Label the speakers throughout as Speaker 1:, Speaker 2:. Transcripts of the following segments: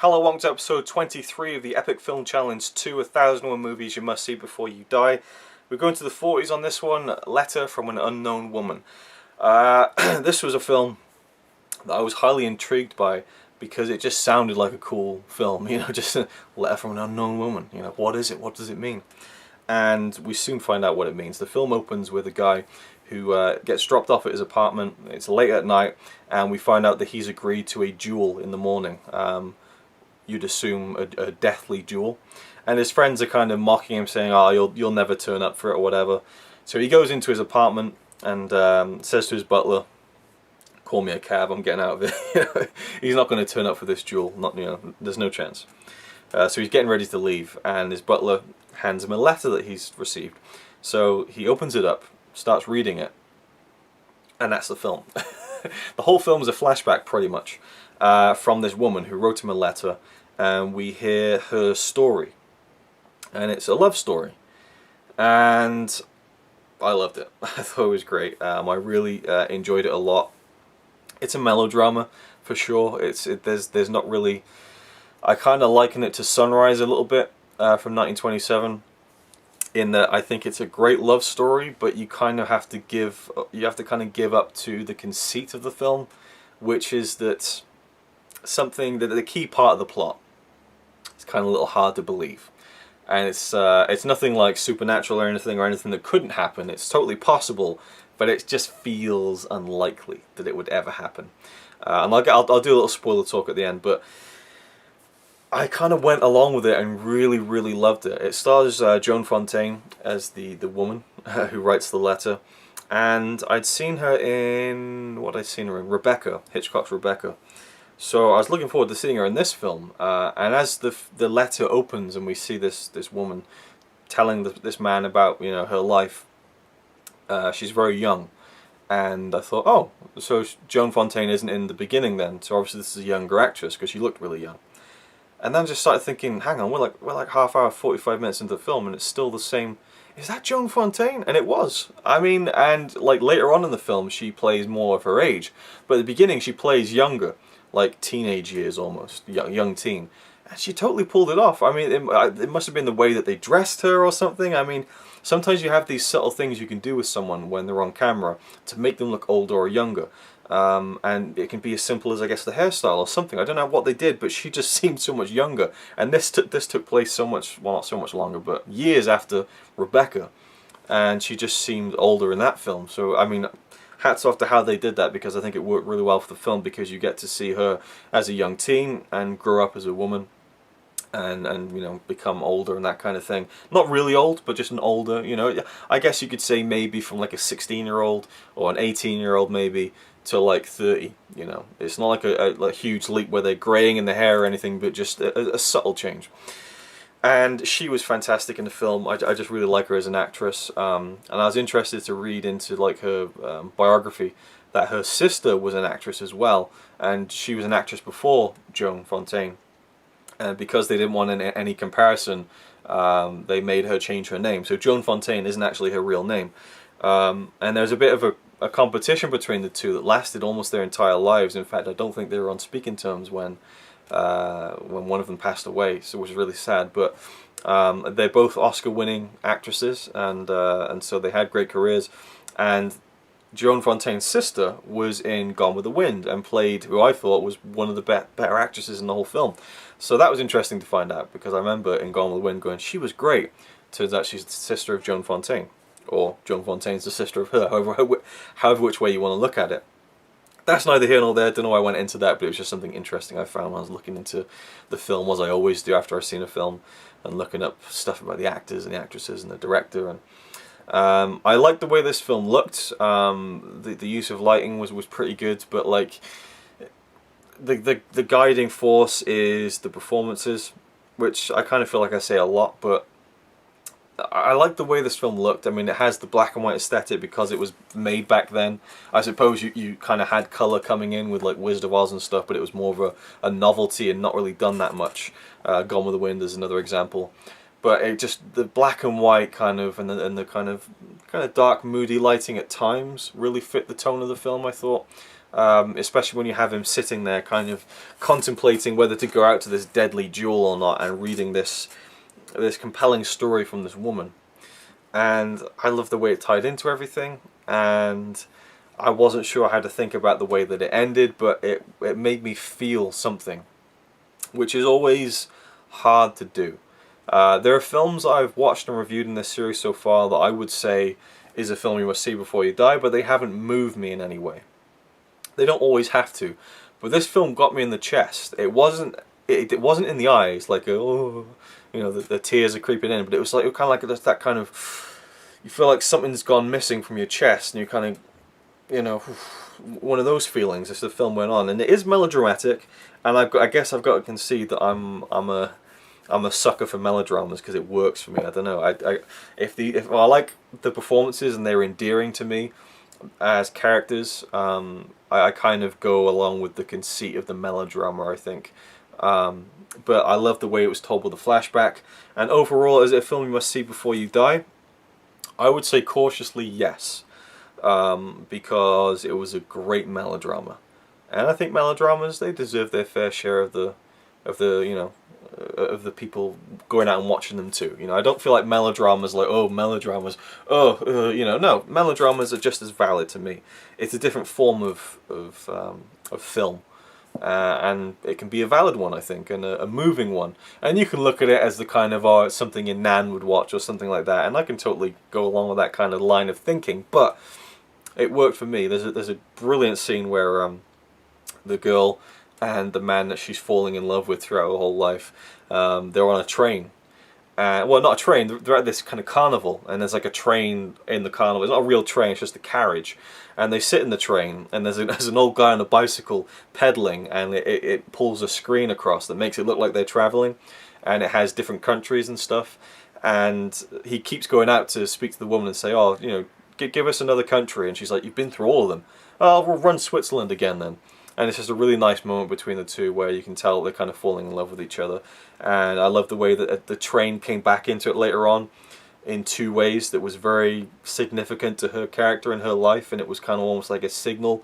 Speaker 1: Hello, welcome to episode 23 of the Epic Film Challenge 2, 1001 Movies You Must See Before You Die. We're going to the 40s on this one, Letter from an Unknown Woman. This was a film that I was highly intrigued by because it just sounded like a cool film, just a letter from an unknown woman. What is it? What does it mean? And we soon find out what it means. The film opens with a guy who gets dropped off at his apartment. It's late at night, and we find out that he's agreed to a duel in the morning. You'd assume a deathly duel, and his friends are kind of mocking him, saying, "Oh, you'll never turn up for it," or whatever. So he goes into his apartment and says to his butler, "Call me a cab. I'm getting out of it." He's not going to turn up for this duel. There's no chance. So he's getting ready to leave, and his butler hands him a letter that he's received. So he opens it up, starts reading it, and that's the film. The whole film is a flashback, pretty much, from this woman who wrote him a letter, and we hear her story. And it's a love story. And I loved it. I thought it was great. I really enjoyed it a lot. It's a melodrama, for sure. There's not really... I kind of liken it to Sunrise a little bit, from 1927. In that I think it's a great love story, but you kind of have to give up to the conceit of the film, which is that the key part of the plot is kind of a little hard to believe, and it's nothing like supernatural or anything that couldn't happen. It's totally possible, but it just feels unlikely that it would ever happen. And I'll do a little spoiler talk at the end, but I kind of went along with it and really, really loved it. It stars Joan Fontaine as the woman who writes the letter, and I'd seen her in Rebecca, Hitchcock's Rebecca. So I was looking forward to seeing her in this film. And as the letter opens and we see this woman telling this man about her life, she's very young, and I thought, oh, so Joan Fontaine isn't in the beginning then. So obviously this is a younger actress because she looked really young. And then I just started thinking, hang on, we're like half hour, 45 minutes into the film, and it's still the same. Is that Joan Fontaine? And it was. I mean, and like later on in the film, she plays more of her age, but at the beginning she plays younger, like teenage years almost, young teen, and she totally pulled it off. I mean, it must have been the way that they dressed her or something. I mean, sometimes you have these subtle things you can do with someone when they're on camera to make them look older or younger. And it can be as simple as, I guess, the hairstyle or something. I don't know what they did, but she just seemed so much younger. And this took place so much, well, not so much longer, but years after Rebecca. And she just seemed older in that film. So, I mean, hats off to how they did that, because I think it worked really well for the film, because you get to see her as a young teen and grow up as a woman. And become older and that kind of thing. Not really old, but just an older, I guess you could say maybe from like a 16-year-old or an 18-year-old maybe to like 30, It's not like a huge leap where they're graying in the hair or anything, but just a subtle change. And she was fantastic in the film. I just really like her as an actress. And I was interested to read into like her biography, that her sister was an actress as well, and she was an actress before Joan Fontaine. And because they didn't want any comparison, they made her change her name. So Joan Fontaine isn't actually her real name. And there's a bit of a competition between the two that lasted almost their entire lives. In fact, I don't think they were on speaking terms when one of them passed away, so it was really sad. But they're both Oscar-winning actresses, and so they had great careers. And Joan Fontaine's sister was in Gone with the Wind and played who I thought was one of the better actresses in the whole film. So that was interesting to find out, because I remember in Gone with the Wind going, she was great. Turns out she's the sister of Joan Fontaine, or Joan Fontaine's the sister of her, however which way you want to look at it. That's neither here nor there. Don't know why I went into that, but it was just something interesting I found when I was looking into the film, as I always do after I've seen a film, and looking up stuff about the actors and the actresses and the director. And I liked the way this film looked. The use of lighting was pretty good, but like the guiding force is the performances, which I kind of feel like I say a lot, but I like the way this film looked. I mean, it has the black and white aesthetic because it was made back then. I suppose you kind of had colour coming in with like Wizard of Oz and stuff, but it was more of a novelty and not really done that much. Gone with the Wind is another example. But it just, the black and white kind of, and the kind of dark, moody lighting at times really fit the tone of the film, I thought. especially when you have him sitting there kind of contemplating whether to go out to this deadly duel or not, and reading this compelling story from this woman. And I love the way it tied into everything, and I wasn't sure how to think about the way that it ended, but it made me feel something, which is always hard to do. There are films I've watched and reviewed in this series so far that I would say is a film you must see before you die, but they haven't moved me in any way. They don't always have to, but this film got me in the chest. It wasn't in the eyes, like oh, you know, the tears are creeping in, but it was like, it was kind of like that kind of, you feel like something's gone missing from your chest, and you kind of, you know, one of those feelings as the film went on. And it is melodramatic, and I guess I've got to concede that I'm a sucker for melodramas because it works for me. I don't know. If I like the performances and they're endearing to me as characters, I kind of go along with the conceit of the melodrama, I think. But I love the way it was told with a flashback. And overall, is it a film you must see before you die? I would say cautiously yes, because it was a great melodrama, and I think melodramas, they deserve their fair share of the you know, of the people going out and watching them too. You know, I don't feel like melodramas like, oh, melodramas, oh, you know, no, melodramas are just as valid to me. It's a different form of film. And it can be a valid one, I think, and a moving one. And you can look at it as the kind of, oh, it's something your nan would watch or something like that, and I can totally go along with that kind of line of thinking, but it worked for me. There's a brilliant scene where the girl and the man that she's falling in love with throughout her whole life, they're on a train. Well, not a train, they're at this kind of carnival, and there's like a train in the carnival. It's not a real train, it's just a carriage. And they sit in the train, and there's an old guy on a bicycle pedaling, and it pulls a screen across that makes it look like they're traveling, and it has different countries and stuff. And he keeps going out to speak to the woman and say, oh, you know, give us another country. And she's like, you've been through all of them. Oh, we'll run Switzerland again then. And it's just a really nice moment between the two where you can tell they're kind of falling in love with each other. And I love the way that the train came back into it later on in two ways that was very significant to her character and her life, and it was kind of almost like a signal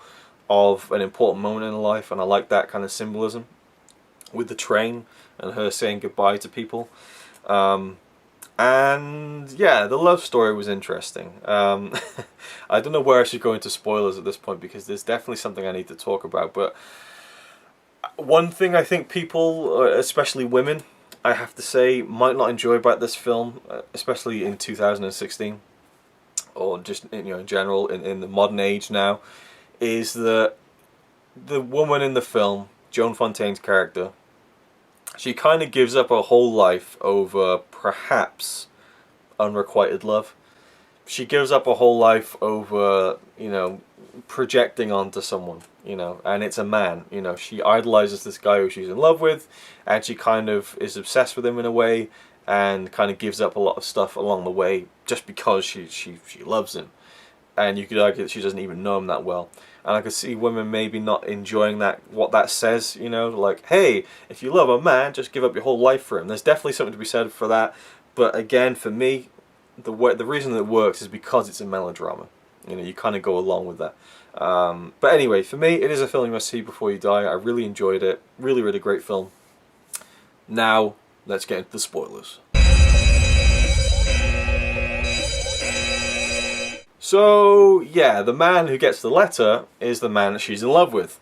Speaker 1: of an important moment in her life, and I like that kind of symbolism with the train and her saying goodbye to people. And yeah, the love story was interesting. I don't know where I should go into spoilers at this point, because there's definitely something I need to talk about, but one thing I think people, especially women, I have to say, might not enjoy about this film, especially in 2016, or just, you know, in general in the modern age now, is that the woman in the film, Joan Fontaine's character, she kind of gives up her whole life over perhaps unrequited love. She gives up her whole life over, you know, projecting onto someone, you know, and it's a man, you know. She idolizes this guy who she's in love with, and she kind of is obsessed with him in a way, and kind of gives up a lot of stuff along the way just because she loves him. And you could argue that she doesn't even know him that well. And I could see women maybe not enjoying that, what that says, you know, like, hey, if you love a man, just give up your whole life for him. There's definitely something to be said for that, but again, for me, the reason that it works is because it's a melodrama. You know, you kind of go along with that. But anyway, for me, it is a film you must see before you die. I really enjoyed it. Really, really great film. Now, let's get into the spoilers. So, yeah, the man who gets the letter is the man that she's in love with.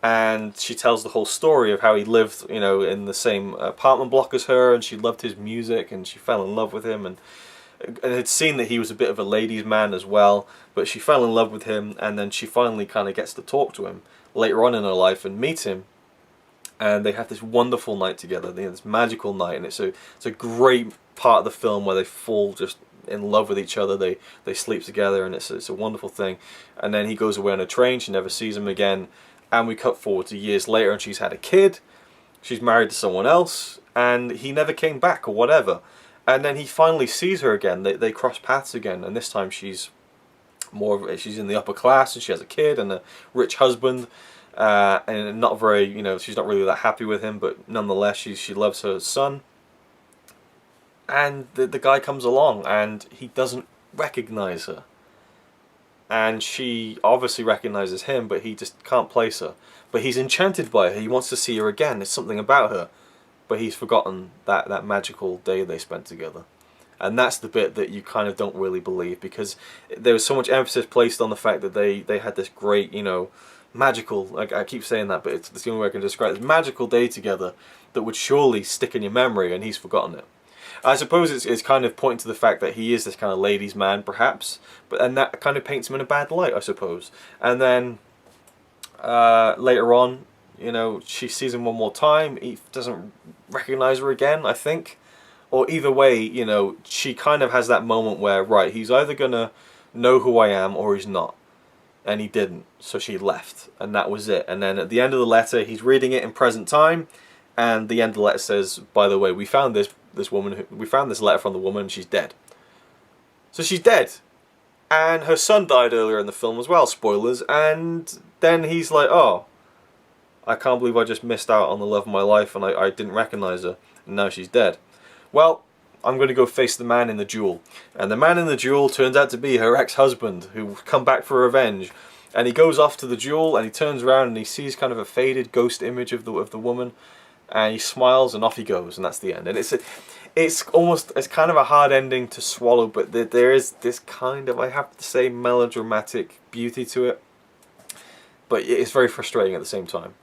Speaker 1: And she tells the whole story of how he lived, you know, in the same apartment block as her, and she loved his music, and she fell in love with him, and had seen that he was a bit of a ladies' man as well, but she fell in love with him, and then she finally kind of gets to talk to him later on in her life and meet him, and they have this wonderful night together, this magical night, and it's a great part of the film where they fall just in love with each other. They sleep together, and it's a wonderful thing. And then he goes away on a train, she never sees him again, and we cut forward to years later, and she's had a kid, she's married to someone else, and he never came back or whatever. And then he finally sees her again. They cross paths again, and this time she's she's in the upper class, and she has a kid and a rich husband, and not very, you know, she's not really that happy with him, but nonetheless she loves her son. And the guy comes along, and he doesn't recognize her. and she obviously recognizes him, but he just can't place her. But he's enchanted by her. He wants to see her again. There's something about her, but he's forgotten that magical day they spent together. And that's the bit that you kind of don't really believe, because there was so much emphasis placed on the fact that they had this great, you know, magical, like I keep saying that, but it's the only way I can describe it, this magical day together that would surely stick in your memory, and he's forgotten it. I suppose it's kind of pointing to the fact that he is this kind of ladies' man, perhaps, and that kind of paints him in a bad light, I suppose. And then later on, you know, she sees him one more time. He doesn't recognize her again, I think. Or either way, you know, she kind of has that moment where, right, he's either gonna know who I am or he's not. And he didn't, so she left, and that was it. And then at the end of the letter, he's reading it in present time, and the end of the letter says, by the way, we found this woman, we found this letter from the woman, and she's dead. So she's dead. And her son died earlier in the film as well, spoilers, and then he's like, oh, I can't believe I just missed out on the love of my life, and I didn't recognize her, and now she's dead. Well, I'm going to go face the man in the duel. And the man in the duel turns out to be her ex-husband, who's come back for revenge. And he goes off to the duel, and he turns around and he sees kind of a faded ghost image of the woman, and he smiles, and off he goes, and that's the end. And it's kind of a hard ending to swallow, but there is this kind of, I have to say, melodramatic beauty to it. But it's very frustrating at the same time.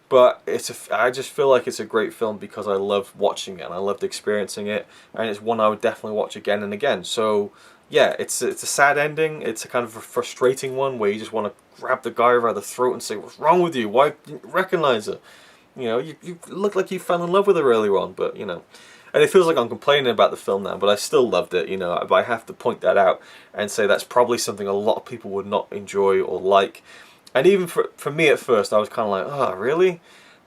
Speaker 1: But I just feel like it's a great film because I loved watching it and I loved experiencing it, and it's one I would definitely watch again and again. So yeah, it's a sad ending. It's a kind of a frustrating one where you just want to grab the guy by the throat and say, "What's wrong with you? Why didn't you recognize her? You know, you look like you fell in love with her earlier on." But you know, and it feels like I'm complaining about the film now, but I still loved it. You know, but I have to point that out and say that's probably something a lot of people would not enjoy or like. And even for me at first, I was kind of like, oh, really?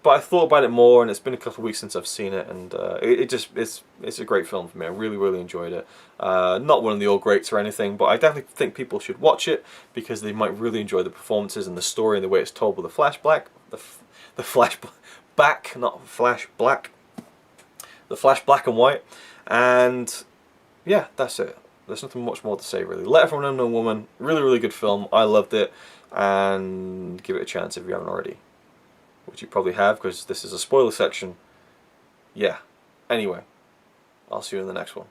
Speaker 1: But I thought about it more, and it's been a couple of weeks since I've seen it, and it's a great film for me. I really, really enjoyed it. Not one of the all greats or anything, but I definitely think people should watch it because they might really enjoy the performances and the story and the way it's told with the flashback, the flashback, not flash black, the flash black and white, and yeah, that's it. There's nothing much more to say really. Letter from an Unknown Woman, really, really good film. I loved it. And give it a chance if you haven't already, which you probably have because this is a spoiler section. Yeah. Anyway, I'll see you in the next one.